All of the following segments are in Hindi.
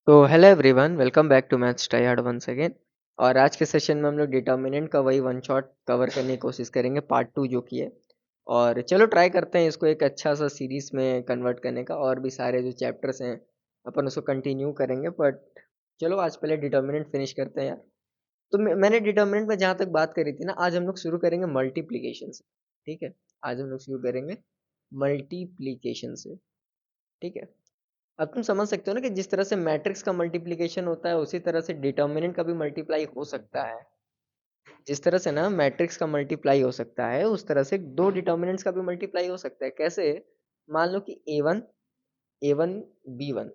तो hello everyone, welcome back to maths try hard once again. और आज के सेशन में हम लोग डिटर्मिनेंट का वही वन शॉट कवर करने की कोशिश करेंगे, पार्ट 2 जो कि है। और चलो ट्राई करते हैं इसको एक अच्छा सा सीरीज में कन्वर्ट करने का, और भी सारे जो चैप्टर्स हैं अपन उसको कंटिन्यू करेंगे। बट चलो आज पहले डिटर्मिनेंट फिनिश करते हैं यार। तो मैंने डिटर्मिनेंट में जहाँ तक बात करी थी ना, आज हम लोग शुरू करेंगे मल्टीप्लीकेशन से। ठीक है, आज हम लोग शुरू करेंगे मल्टीप्लीकेशन से। ठीक है, अब तुम समझ सकते हो ना कि जिस तरह से मैट्रिक्स का मल्टीप्लिकेशन होता है उसी तरह से डिटर्मिनेंट का भी मल्टीप्लाई हो सकता है। जिस तरह से ना मैट्रिक्स का मल्टीप्लाई हो सकता है उस तरह से दो डिटर्मिनेंट्स का भी मल्टीप्लाई हो सकता है। कैसे? मान लो कि A one B one,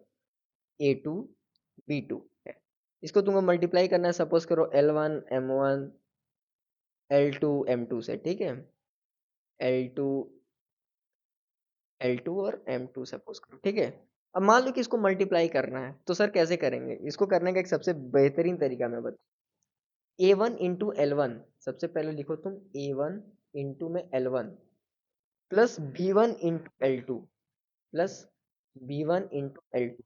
A two B two है। इसको तुमको मल्टीप्लाई करना है, सपोज करो L1 M1 L2 M2 से। ठीक है, L2 L2 और M2 सपोज करो। ठीक है, अब मान लो कि इसको मल्टीप्लाई करना है, तो सर कैसे करेंगे? इसको करने का एक सबसे बेहतरीन तरीका मैं बता, A1 into L1, सबसे पहले लिखो तुम A1 में L1 plus B1 into L2 plus B1 into L2।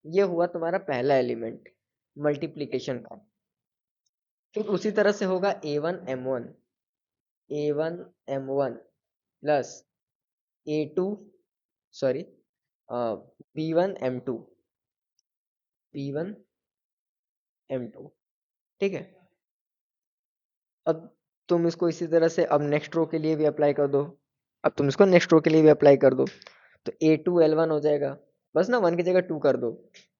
ये हुआ तुम्हारा पहला एलिमेंट मल्टीप्लीकेशन का। फिर उसी तरह से होगा A1 M1 plus A2 sorry B1 M2 B1 M2। ठीक है, अब तुम इसको इसी तरह से अब नेक्स्ट रो के लिए भी अप्लाई कर दो। अब तुम इसको नेक्स्ट रो के लिए भी अप्लाई कर दो, तो A2 L1 हो जाएगा। बस ना, वन की जगह टू कर दो।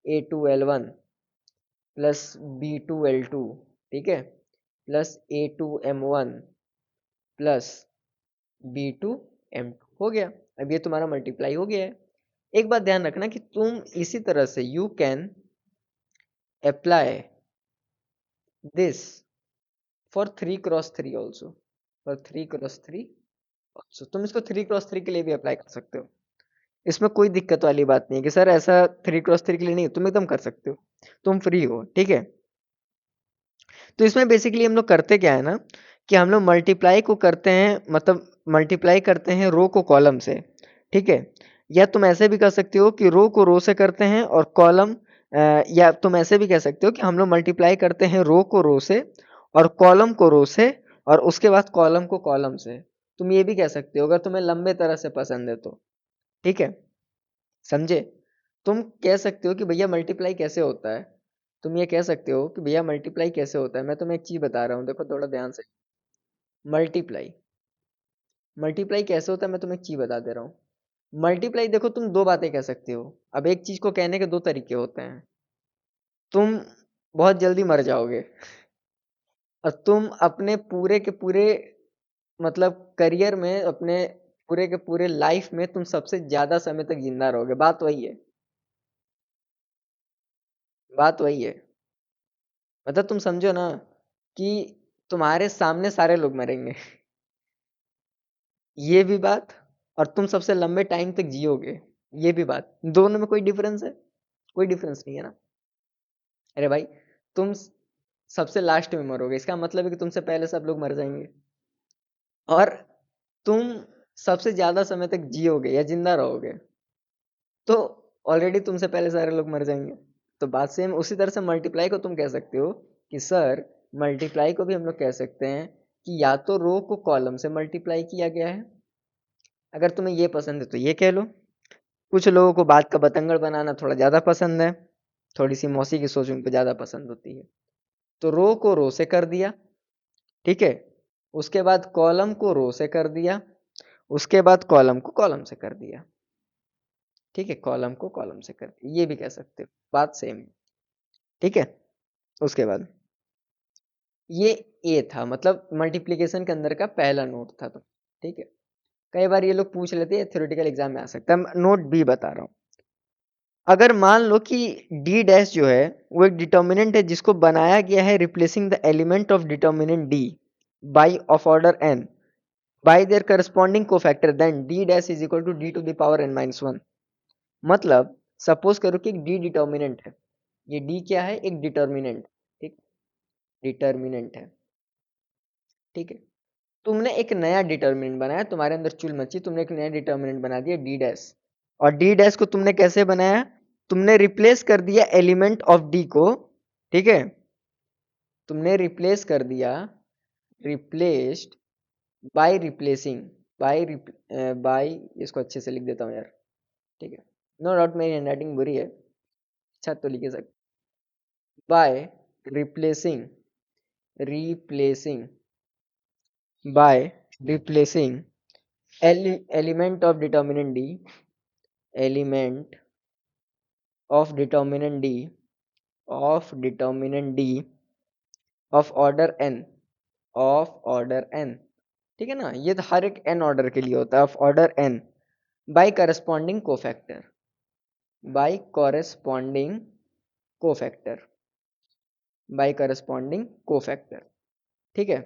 A2 L1 plus B2 L2। ठीक है, plus A2 M1 plus B2 M2 हो गया। अब ये तुम्हारा मल्टीप्लाई हो गया है। एक बात ध्यान रखना कि तुम इसी तरह से you can apply this for 3 cross 3 also, for 3 cross 3 also. तुम इसको 3 क्रॉस 3 के लिए भी अप्लाई कर सकते हो। इसमें कोई दिक्कत वाली बात नहीं है कि सर ऐसा 3 क्रॉस 3 के लिए नहीं, तुम एकदम कर सकते हो, तुम फ्री हो। ठीक है, तो इसमें बेसिकली हम लोग करते क्या है ना, कि हम लोग मल्टीप्लाई को करते हैं, मतलब मल्टीप्लाई करते हैं रो को कॉलम से। ठीक है, या तुम ऐसे भी कर सकते हो कि रो को रो से करते हैं और कॉलम, या तुम ऐसे भी कह सकते हो कि हम लोग मल्टीप्लाई करते हैं रो को रो से और कॉलम को रो से, और उसके बाद कॉलम को कॉलम से। तुम ये भी कह सकते हो अगर तुम्हें लंबे तरह से पसंद है तो। ठीक है, समझे? तुम कह सकते हो कि भैया मल्टीप्लाई कैसे होता है। तुम ये कह सकते हो कि भैया मल्टीप्लाई कैसे होता है। मैं तुम्हें एक चीज बता रहा हूँ, देखो थोड़ा ध्यान से। मल्टीप्लाई मल्टीप्लाई कैसे होता है, मैं तुम्हें एक चीज बता दे रहा हूँ। मल्टीप्लाई देखो, तुम दो बातें कह सकते हो। अब एक चीज को कहने के दो तरीके होते हैं। तुम बहुत जल्दी मर जाओगे और तुम अपने पूरे के पूरे, मतलब करियर में, अपने पूरे के पूरे लाइफ में तुम सबसे ज्यादा समय तक जिंदा रहोगे। बात वही है, बात वही है। मतलब तुम समझो ना कि तुम्हारे सामने सारे लोग मरेंगे ये भी बात, और तुम सबसे लंबे टाइम तक जियोगे ये भी बात। दोनों में कोई डिफरेंस है? कोई डिफरेंस नहीं है ना। अरे भाई, तुम सबसे लास्ट में मरोगे, इसका मतलब है कि तुमसे पहले सब लोग मर जाएंगे। और तुम सबसे ज्यादा समय तक जियोगे या जिंदा रहोगे, तो ऑलरेडी तुमसे पहले सारे लोग मर जाएंगे। तो बात सेम उसी तरह से मल्टीप्लाई को तुम कह सकते हो कि सर, मल्टीप्लाई को भी हम लोग कह सकते हैं कि या तो रो को कॉलम से मल्टीप्लाई किया गया है, अगर तुम्हें ये पसंद है तो ये कह लो। कुछ लोगों को बात का बतंगड़ बनाना थोड़ा ज़्यादा पसंद है, थोड़ी सी मौसी की सोच उनको ज़्यादा पसंद होती है, तो रो को रो से कर दिया। ठीक है, उसके बाद कॉलम को रो से कर दिया, उसके बाद कॉलम को कॉलम से कर दिया। ठीक है, कॉलम को कॉलम से कर दिया, ये भी कह सकते हो, बात सेम है। ठीक है, उसके बाद ये ए था, मतलब मल्टीप्लिकेशन के अंदर का पहला नोट था। तो ठीक है, कई बार ये लोग पूछ लेते हैं, थ्योरेटिकल एग्जाम में आ सकता है। नोट बी बता रहा हूँ। अगर मान लो कि डी डैश जो है वो एक डिटर्मिनेंट है जिसको बनाया गया है replacing the element of determinant D by of order N by their corresponding cofactor, then D dash is equal to D to the power N minus one. मतलब सपोज करो कि एक डी डिटर्मिनेंट है। ये डी क्या है? एक डिटर्मिनेंट। ठीक, डिटर्मिनेंट है। ठीक है, तुमने एक नया डिटर्मिनेंट बनाया, तुम्हारे अंदर चुल मची, तुमने एक नया डिटर्मिनेंट बना दिया डी डैश। और डी डैश को तुमने कैसे बनाया? तुमने रिप्लेस कर दिया एलिमेंट ऑफ डी को, ठीक है, तुमने रिप्लेस कर दिया, रिप्लेस्ड बाय रिप्लेसिंग, बाय इसको अच्छे से लिख देता हूँ यार, ठीक है, नो डाउट मेरी हैंडराइटिंग बुरी है, अच्छा तो लिखे सकते, by replacing, replacing by replacing element of determinant D, element of determinant D, of determinant D of order N, of order N, ठीक है ना, ये तो हर एक एन ऑर्डर के लिए होता है, of order N, by corresponding cofactor, by corresponding cofactor, by corresponding cofactor, ठीक है।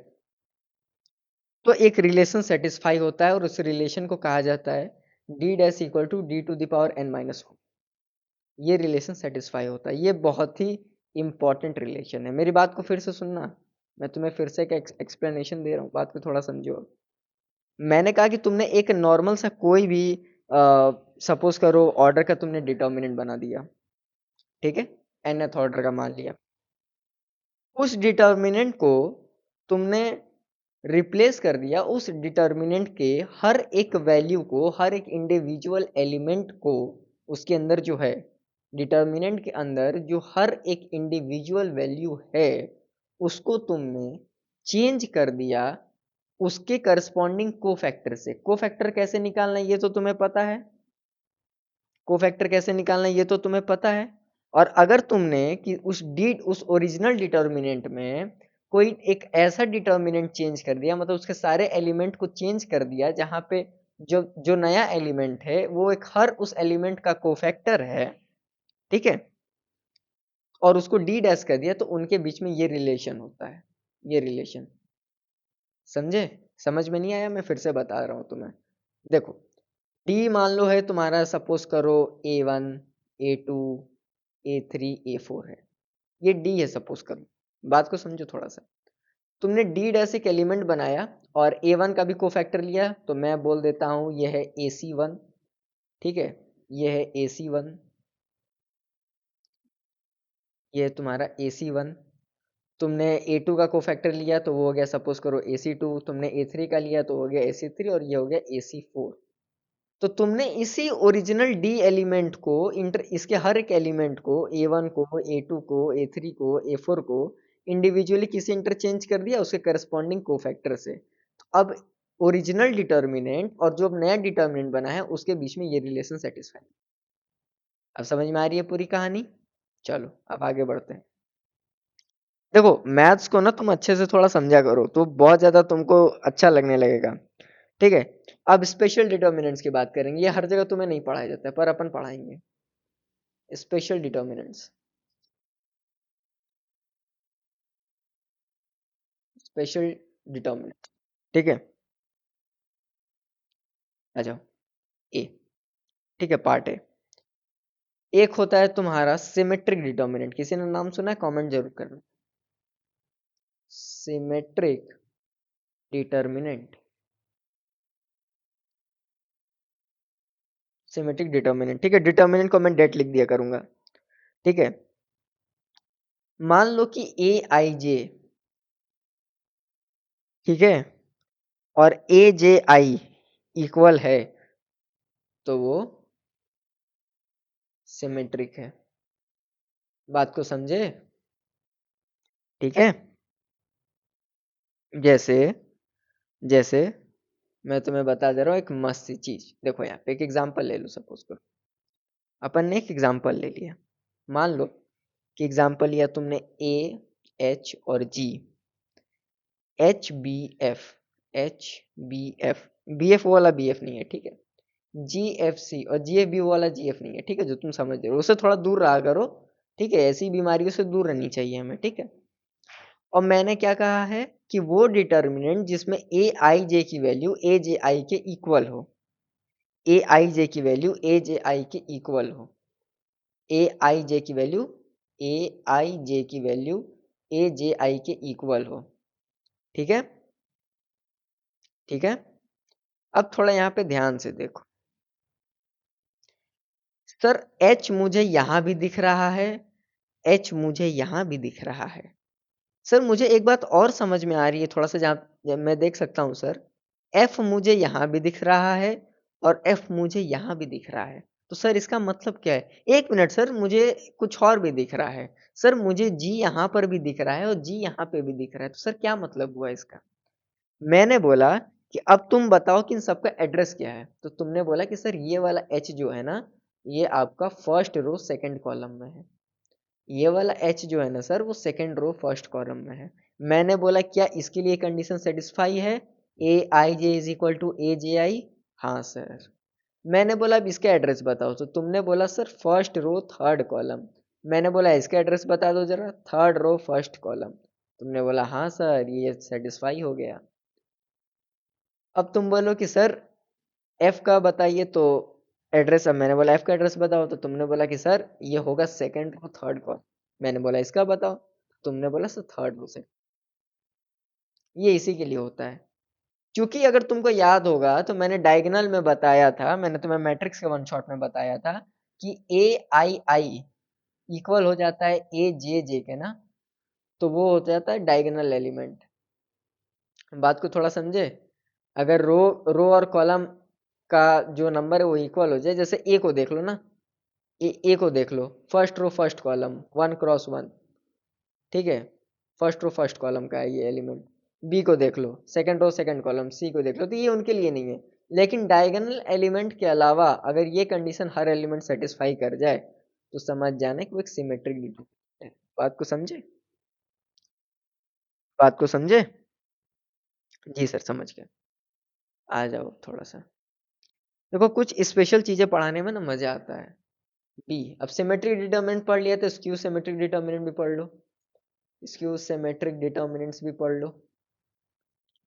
तो एक रिलेशन सेटिस्फाई होता है और उस रिलेशन को कहा जाता है D dash equal to D to the power N minus one, ये रिलेशन सेटिस्फाई होता है, ये बहुत ही इंपॉर्टेंट रिलेशन है। मेरी बात को फिर से सुनना, मैं तुम्हें फिर से एक एक्सप्लेनेशन दे रहा हूँ, बात को थोड़ा समझो। मैंने कहा कि तुमने एक नॉर्मल सा कोई भी सपोज करो ऑर्डर का तुमने डिटर्मिनेंट बना दिया, ठीक है, nth ऑर्डर का मान लिया, उस डिटर्मिनेंट को तुमने रिप्लेस कर दिया, उस डिटर्मिनेंट के हर एक वैल्यू को, हर एक इंडिविजुअल एलिमेंट को, उसके अंदर जो है डिटर्मिनेंट के अंदर जो हर एक इंडिविजुअल वैल्यू है उसको तुमने चेंज कर दिया उसके करस्पॉन्डिंग कोफैक्टर से। कोफैक्टर कैसे निकालना है ये तो तुम्हें पता है, कोफैक्टर कैसे निकालना है ये तो तुम्हें पता है। और अगर तुमने कि उस ओरिजिनल डिटर्मिनेंट में कोई एक ऐसा डिटर्मिनेंट चेंज कर दिया, मतलब उसके सारे एलिमेंट को चेंज कर दिया जहां पे जो जो नया एलिमेंट है वो एक हर उस एलिमेंट का कोफैक्टर है, ठीक है, और उसको डी डैश कर दिया, तो उनके बीच में ये रिलेशन होता है, ये रिलेशन, समझे? समझ में नहीं आया? मैं फिर से बता रहा हूँ तुम्हें, देखो डी मान लो है तुम्हारा, सपोज करो A1 A2 A3 A4 है, ये डी है सपोज करो, बात को समझो थोड़ा सा। तुमने डी डैश एक एलिमेंट बनाया और A1 का भी कोफैक्टर लिया, तो मैं बोल देता हूँ यह है AC1, ठीक है, यह है AC1, ये है तुम्हारा AC1। तुमने A2 का कोफैक्टर लिया तो वो हो गया सपोज करो AC2, तुमने A3 का लिया तो हो गया AC3 और ये हो गया AC4। तो तुमने इसी ओरिजिनल डी एलिमेंट को इसके हर एक एलिमेंट को A1 को A2 को A3 को A4 को इंडिविजुअली किसी इंटरचेंज कर दिया उसके करस्पॉन्डिंग कोफैक्टर से। तो अब ओरिजिनल डिटर्मिनेंट और जो अब नया डिटर्मिनेंट बना है उसके बीच में ये रिलेशन सेटिस्फाई। अब समझ में आ रही है पूरी कहानी? चलो अब आगे बढ़ते हैं। देखो मैथ्स को ना तुम अच्छे से थोड़ा समझा करो तो बहुत ज्यादा तुमको अच्छा लगने लगेगा, ठीक है। अब स्पेशल डिटर्मिनेंट्स की बात करेंगे, ये हर जगह तुम्हें नहीं पढ़ाया जाता है पर अपन पढ़ाएंगे स्पेशल डिटर्मिनेंट्स, स्पेशल डिटर्मिनेंट, ठीक है। आ जाओ ए, ठीक है, पार्ट ए। एक होता है तुम्हारा सिमेट्रिक डिटर्मिनेंट, किसी ने नाम सुना है? कमेंट जरूर करना। सिमेट्रिक डिटर्मिनेंट, सिमेट्रिक डिटर्मिनेंट, ठीक है, डिटर्मिनेंट को मैं डेट लिख दिया करूंगा, ठीक है। मान लो कि ए आई जे, ठीक है, और ए जे आई इक्वल है, तो वो सिमेट्रिक है। बात को समझे? ठीक है। जैसे जैसे मैं तुम्हें बता दे रहा हूँ एक मस्त सी चीज, देखो यहाँ पे एक एग्जांपल ले लो, सपोज करो अपन ने एक एग्जांपल ले लिया, मान लो कि एग्जांपल लिया तुमने ए एच और G, H B F, B F वाला बी एफ नहीं है, ठीक है, जी एफ सी और जी एफ बी वाला जी एफ नहीं है, ठीक है, जो तुम समझ रहे हो उससे थोड़ा दूर रहा करो, ठीक है, ऐसी बीमारियों से दूर रहनी चाहिए हमें, ठीक है। और मैंने क्या कहा है कि वो डिटर्मिनेंट जिसमें ए आई जे की वैल्यू ए जे आई के इक्वल हो, ए आई जे की वैल्यू ए जे आई के इक्वल हो, ए आई जे की वैल्यू ए आई जे की वैल्यू ए जे आई के इक्वल हो, ठीक है, ठीक है। अब थोड़ा यहाँ पे ध्यान से देखो, सर एच मुझे यहाँ भी दिख रहा है, एच मुझे यहाँ भी दिख रहा है। सर मुझे एक बात और समझ में आ रही है थोड़ा सा, जहाँ मैं देख सकता हूँ सर, एफ मुझे यहाँ भी दिख रहा है और एफ मुझे यहाँ भी दिख रहा है। तो सर इसका मतलब क्या है? एक मिनट सर, मुझे कुछ और भी दिख रहा है। सर मुझे जी यहाँ पर भी दिख रहा है और जी यहाँ पे भी दिख रहा है। तो सर क्या मतलब हुआ इसका? मैंने बोला कि अब तुम बताओ कि इन सबका एड्रेस क्या है। तो तुमने बोला कि सर ये वाला एच जो है ना, ये आपका फर्स्ट रो सेकंड कॉलम में है। ये वाला एच जो है ना सर, वो सेकंड रो फर्स्ट कॉलम में है। मैंने बोला क्या इसके लिए कंडीशन सेटिस्फाई है? ए I J is equal to A J आई। हाँ सर। मैंने बोला अब इसका एड्रेस बताओ। तो तुमने बोला sir first row third column. मैंने बोला इसका एड्रेस बता दो जरा, थर्ड रो फर्स्ट कॉलम। तुमने बोला हाँ सर, ये सेटिस्फाई हो गया। अब तुम बोलो कि सर एफ का बताइए तो एड्रेस। अब मैंने बोला एफ का एड्रेस बताओ, तो तुमने बोला कि सर ये होगा सेकंड रो थर्ड कॉलम। मैंने बोला इसका बताओ, तुमने बोला सर थर्ड रो से। ये इसी के लिए होता है। क्योंकि अगर तुमको याद होगा तो मैंने डायगोनल में बताया था, मैंने तुम्हें मैट्रिक्स के वन शॉट में बताया था कि ए आई आई इक्वल हो जाता है ए जे जे के ना, तो वो हो जाता है डायगोनल एलिमेंट। बात को थोड़ा समझे। अगर रो रो और कॉलम का जो नंबर है वो इक्वल हो जाए, जैसे ए को देख लो ना, ए को देख लो, first row first column 1 cross 1, ठीक है, फर्स्ट रो फर्स्ट कॉलम का है ये एलिमेंट। बी को देख लो, सेकंड रो सेकंड कॉलम, सी को देख लो, तो ये उनके लिए नहीं है। लेकिन डायगोनल एलिमेंट के अलावा अगर ये कंडीशन हर एलिमेंट सेटिस्फाई कर जाए तो समझ जाने कि वो एक सिमेट्रिक डिटरमिनेंट है। बात को समझे? बात को समझे? जी सर समझ गया। आ जाओ थोड़ा सा। देखो कुछ स्पेशल चीजें पढ़ाने में ना मजा आता है। बी, अब सिमेट्रिक डिटरमिनेंट पढ़ लिया तो स्क्यू सिमेट्रिक डिटरमिनेंट भी पढ़ लो, स्क्यू सिमेट्रिक डिटरमिनेंट्स भी पढ़ लो।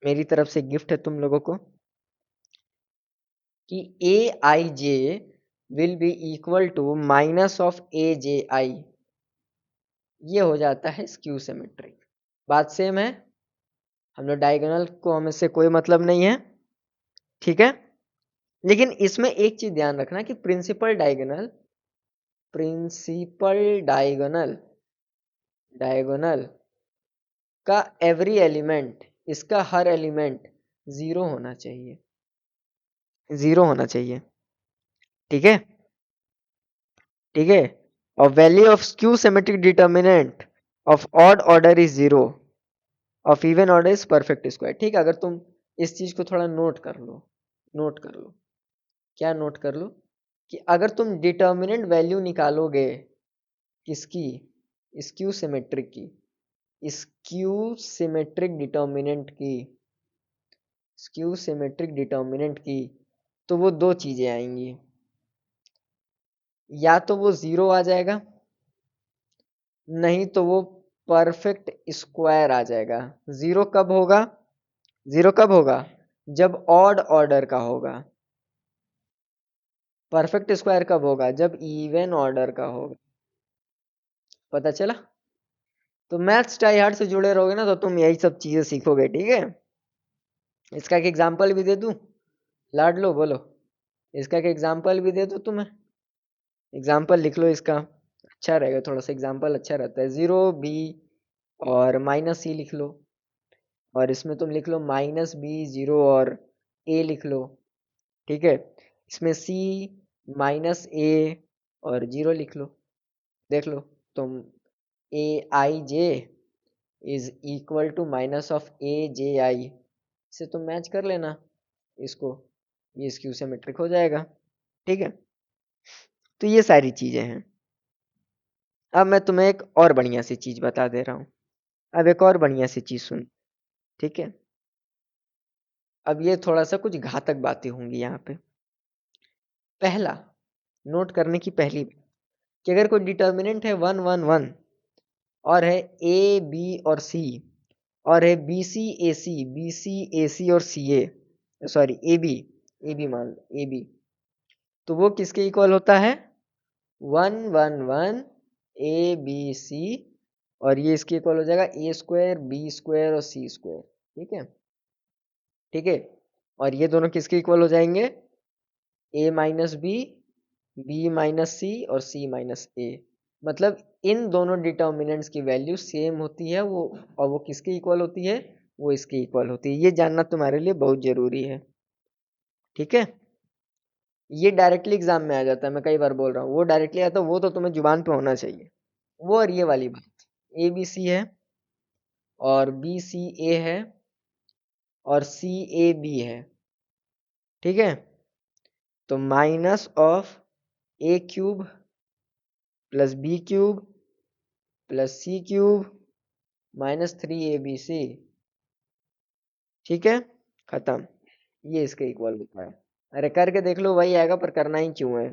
मेरी तरफ से गिफ्ट है तुम लोगों को कि A I J will be equal to minus of A J I. ये हो जाता है स्क्यू सिमेट्रिक। बात सेम है। हम लोग डायगोनल को हमें से कोई मतलब नहीं है, ठीक है। लेकिन इसमें एक चीज ध्यान रखना कि प्रिंसिपल डायगोनल डायगोनल का एवरी एलिमेंट, इसका हर एलिमेंट जीरो होना चाहिए, जीरो होना चाहिए, ठीक है, ठीक है। और value of skew symmetric determinant of odd order is zero, of even order is perfect square. ठीक है, अगर तुम इस चीज को थोड़ा नोट कर लो, नोट कर लो, क्या नोट कर लो कि अगर तुम डिटर्मिनेंट वैल्यू निकालोगे किसकी, स्क्यू सिमेट्रिक की, स्क्यू सिमेट्रिक डिटर्मिनेंट की, स्क्यू सिमेट्रिक डिटर्मिनेंट की, तो वो दो चीजें आएंगी, या तो वो जीरो आ जाएगा, नहीं तो वो परफेक्ट स्क्वायर आ जाएगा। जीरो कब होगा? जीरो कब होगा? जब ऑड ऑर्डर का होगा। परफेक्ट स्क्वायर कब होगा? जब इवन ऑर्डर का होगा। पता चला? तो मैथ्स टाई हार्ड से जुड़े रहोगे ना तो तुम यही सब चीजें सीखोगे, ठीक है। इसका एक एग्जाम्पल भी दे दूं? लाड लो बोलो, इसका एक एग्जाम्पल भी दे दूं तुम्हें? एग्जाम्पल लिख लो इसका, अच्छा रहेगा, थोड़ा सा एग्जाम्पल अच्छा रहता है। जीरो बी और माइनस सी लिख लो, और इसमें तुम लिख लो माइनस बी जीरो और ए लिख लो, ठीक है। इसमें सी माइनस ए और जीरो लिख लो। देख लो तुम, A I J is equal to minus of A J I से तुम मैच कर लेना इसको, ये स्क्यू सिमेट्रिक हो जाएगा, ठीक है। तो ये सारी चीजें हैं। अब मैं तुम्हें एक और बढ़िया सी चीज बता दे रहा हूँ। अब एक और बढ़िया सी चीज सुन, ठीक है। अब ये थोड़ा सा कुछ घातक बातें होंगी यहाँ पे। पहला, नोट करने की पहली बात कि अगर कोई डिटर्मिनेंट है 1 1 1 और है ए बी और सी, और है बी सी ए सी, बी सी ए सी और सी ए, सॉरी ए बी मान लो, ए बी, तो वो किसके इक्वल होता है? 1 1 1 ए बी सी, और ये इसके इक्वल हो जाएगा ए स्क्वायर बी स्क्वायर और सी स्क्वायर, ठीक है, ठीक है। और ये दोनों किसके इक्वल हो जाएंगे? ए माइनस बी बी माइनस सी और सी माइनस ए, मतलब इन दोनों डिटर्मिनेंट्स की वैल्यू सेम होती है वो, और वो किसके इक्वल होती है, वो इसके इक्वल होती है। ये जानना तुम्हारे लिए बहुत जरूरी है, ठीक है। ये डायरेक्टली एग्जाम में आ जाता है, मैं कई बार बोल रहा हूँ, वो डायरेक्टली आता है, वो तो तुम्हें जुबान पे होना चाहिए। वो और ये वाली बात, ए बी सी है और बी सी ए है और सी ए बी है, ठीक है। तो minus of A cube plus B cube plus C cube minus 3 ABC, ठीक है, खत्म। ये इसके इक्वल होता है। अरे करके देख लो, वही आएगा, पर करना ही क्यों है,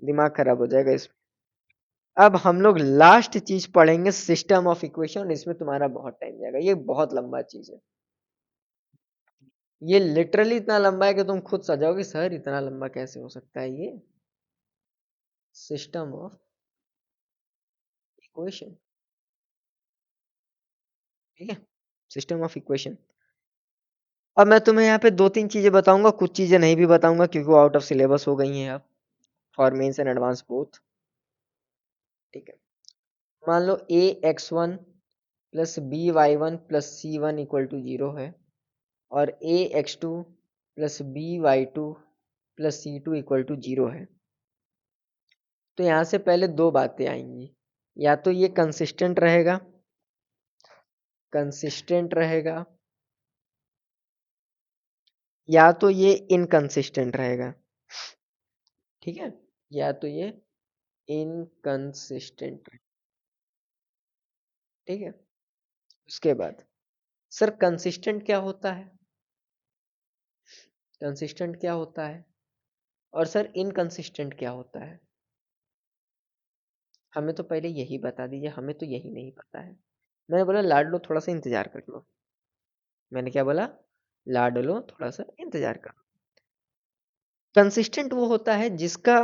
दिमाग खराब हो जाएगा इसमें। अब हम लोग लास्ट चीज पढ़ेंगे, सिस्टम ऑफ इक्वेशन। इसमें तुम्हारा बहुत टाइम जाएगा, ये बहुत लंबा चीज है। ये लिटरली इतना लंबा है कि तुम खुद सजाओगे सर इतना लंबा कैसे हो सकता है ये। सिस्टम ऑफ इक्वेशन, ठीक है, सिस्टम ऑफ इक्वेशन। अब मैं तुम्हें यहाँ पे दो तीन चीजें बताऊंगा, कुछ चीजें नहीं भी बताऊंगा क्योंकि वो आउट ऑफ सिलेबस हो गई हैं अब, for mains and advance both, ठीक है। मान लो A X one plus B Y one plus C one equal to 0 है, और A X two plus B Y two plus C two equal to 0 है। तो यहाँ से पहले दो बातें आएंगी, या तो ये कंसिस्टेंट रहेगा, कंसिस्टेंट रहेगा, या तो ये इनकंसिस्टेंट रहेगा, ठीक है, या तो ये इनकंसिस्टेंट, ठीक है। उसके बाद सर कंसिस्टेंट क्या होता है, कंसिस्टेंट क्या होता है, और सर इनकंसिस्टेंट क्या होता है। हमें तो पहले यही बता दीजिए, हमें तो यही नहीं पता है। मैंने बोला लाड लो, थोड़ा सा इंतजार कर लो। मैंने क्या बोला, लाड लो, थोड़ा सा इंतजार कर लो। कंसिस्टेंट वो होता है जिसका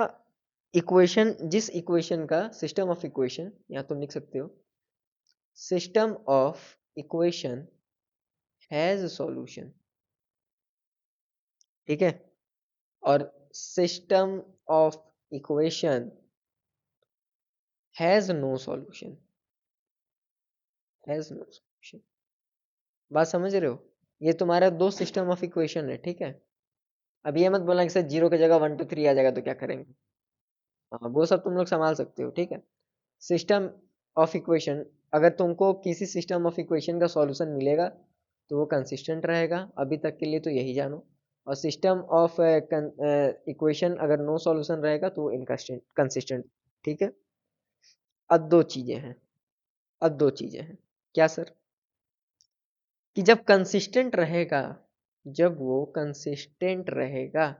इक्वेशन, जिस इक्वेशन का सिस्टम ऑफ इक्वेशन, या तुम लिख सकते हो system of equation has solution, ठीक है, और system of equation has no solution, has no solution. बात समझ रहे हो, ये तुम्हारा दो सिस्टम ऑफ इक्वेशन है, ठीक है। अब ये मत बोलना कि सर 0 की जगह 1 2 3 आ जाएगा तो क्या करेंगे, हाँ वो सब तुम लोग संभाल सकते हो, ठीक है। सिस्टम ऑफ इक्वेशन, अगर तुमको किसी सिस्टम ऑफ इक्वेशन का सॉल्यूशन मिलेगा तो वो कंसिस्टेंट रहेगा, अभी तक के लिए तो यही जानो। और सिस्टम ऑफ इक्वेशन अगर नो सॉल्यूशन रहेगा तो वो इनकंसिस्टेंट, कंसिस्टेंट, ठीक है। अब दो चीजें हैं, अब दो चीजें हैं, क्या सर, कि जब कंसिस्टेंट रहेगा, जब वो कंसिस्टेंट रहेगा,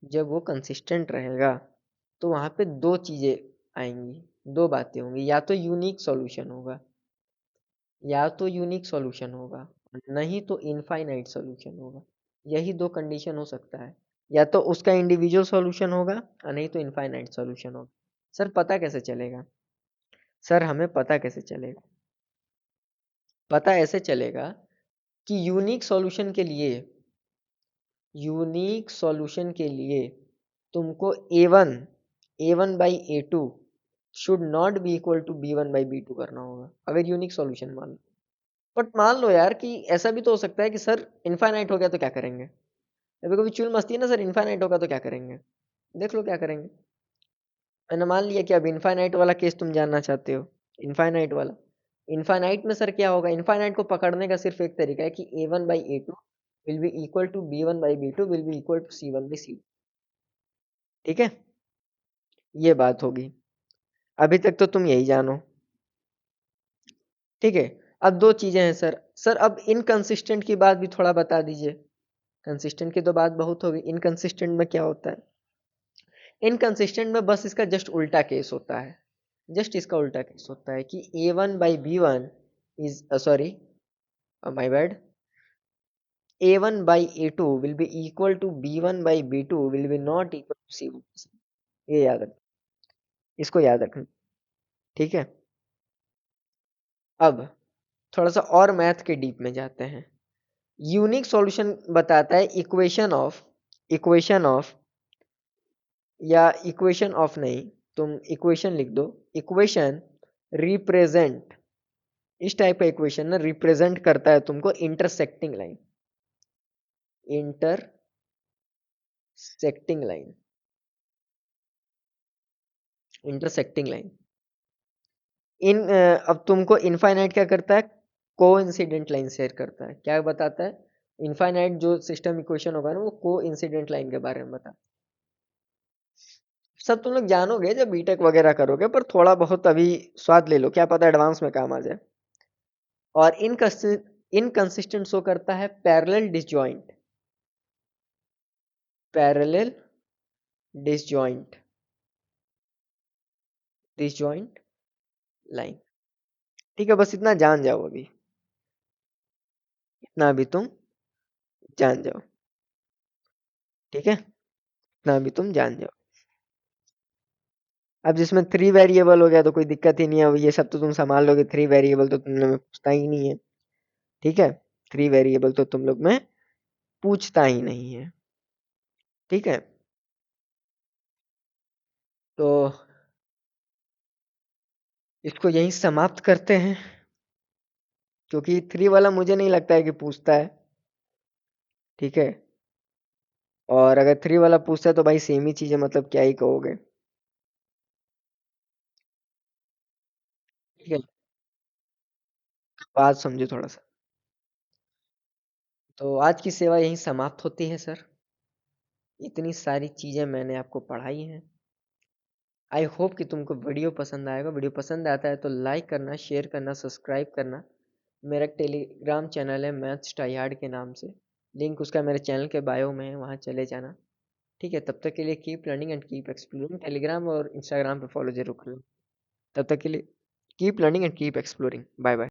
जब वो कंसिस्टेंट रहेगा, तो वहां पे दो चीजें आएंगी, दो बातें होंगी, या तो यूनिक सॉल्यूशन होगा, या तो यूनिक सॉल्यूशन होगा, नहीं तो इनफाइनाइट सॉल्यूशन होगा। यही दो कंडीशन हो सकता है, या तो उसका इंडिविजुअल सॉल्यूशन होगा और नहीं तो इनफाइनाइट सॉल्यूशन होगा। सर पता कैसे चलेगा, सर हमें पता कैसे चलेगा, पता ऐसे चलेगा कि यूनिक सॉल्यूशन के लिए, यूनिक सॉल्यूशन के लिए तुमको A one by A two should not be equal to B1/B2 करना होगा, अगर यूनिक सॉल्यूशन मान लो। बट मान लो यार कि ऐसा भी तो हो सकता है कि सर इनफाइनाइट हो गया तो क्या करेंगे, कभी कभी चुल मस्ती है ना, सर इनफाइनाइट होगा तो क्या करेंगे, देख लो क्या करेंगे। मैंने मान लिया कि अब इनफाइनाइट वाला केस तुम जानना चाहते हो, इनफाइनाइट वाला। इनफाइनाइट में सर क्या होगा, इनफाइनाइट को पकड़ने का सिर्फ एक तरीका है कि A1/A2 will be equal to B1/B2 will be equal to C1/C, ठीक है। ये बात होगी, अभी तक तो तुम यही जानो, ठीक है। अब दो चीजें हैं सर, सर अब इनकंसिस्टेंट की बात भी थोड़ा बता दीजिए। कंसिस्टेंट की तो बात बहुत होगी, इनकंसिस्टेंट में क्या होता है, इनकंसिस्टेंट में बस इसका जस्ट उल्टा केस होता है, जस्ट इसका उल्टा केस होता है कि A1/B1 is sorry my bad, A1/A2 will be equal to B1/B2 will be not equal to C1। ये याद रखना, इसको याद रखना, ठीक है। अब थोड़ा सा और मैथ के डीप में जाते हैं। यूनिक सॉल्यूशन बताता है इक्वेशन ऑफ या इक्वेशन ऑफ नहीं, तुम इक्वेशन लिख दो। इक्वेशन रिप्रेजेंट, इस टाइप का इक्वेशन ना रिप्रेजेंट करता है तुमको intersecting line, intersecting line, intersecting line. अब तुमको इनफाइनाइट क्या करता है, कोइंसिडेंट लाइन शेयर करता है। क्या बताता है, इनफाइनाइट जो सिस्टम इक्वेशन होगा ना वो कोइंसिडेंट लाइन के बारे में बता। सब तुम लोग जानोगे जब बीटेक वगैरह करोगे, पर थोड़ा बहुत अभी स्वाद ले लो, क्या पता एडवांस में काम आ जाए। और इनकंसिस्टेंट शो करता है parallel disjoint, parallel disjoint, disjoint line. ठीक है, बस इतना जान जाओ अभी, इतना भी तुम जान जाओ। ठीक है, इतना भी तुम जान जाओ। अब जिसमें 3 वेरिएबल हो गया तो कोई दिक्कत ही नहीं है, अब ये सब तो तुम संभाल लोगे। 3 वेरिएबल तो तुम लोग में पूछता ही नहीं है। ठीक है, 3 वेरिएबल तो तुम लोग में पूछता ही नहीं है। ठीक है, तो इसको यहीं समाप्त करते हैं, क्योंकि 3 वाला मुझे नहीं लगता है कि पूछता है। ठीक है, और अगर 3 वाला पूछता है तो भाई सेम ही चीज है, मतलब क्या ही कहोगे। ठीक है, बात समझो थोड़ा सा। तो आज की सेवा यहीं समाप्त होती है सर। इतनी सारी चीजें मैंने आपको पढ़ाई हैं। आई होप कि तुमको वीडियो पसंद आएगा। वीडियो पसंद आता है तो लाइक करना, शेयर करना, सब्सक्राइब करना। मेरा टेलीग्राम चैनल है मैथ्स टाइयार्ड के नाम से, लिंक उसका मेरे चैनल के बायो में है, वहाँ चले जाना। ठीक है, तब तक के लिए keep learning and keep exploring. Telegram और इंस्टाग्राम पे फॉलो जरूर करना। तब तक के लिए keep learning and keep exploring. Bye bye.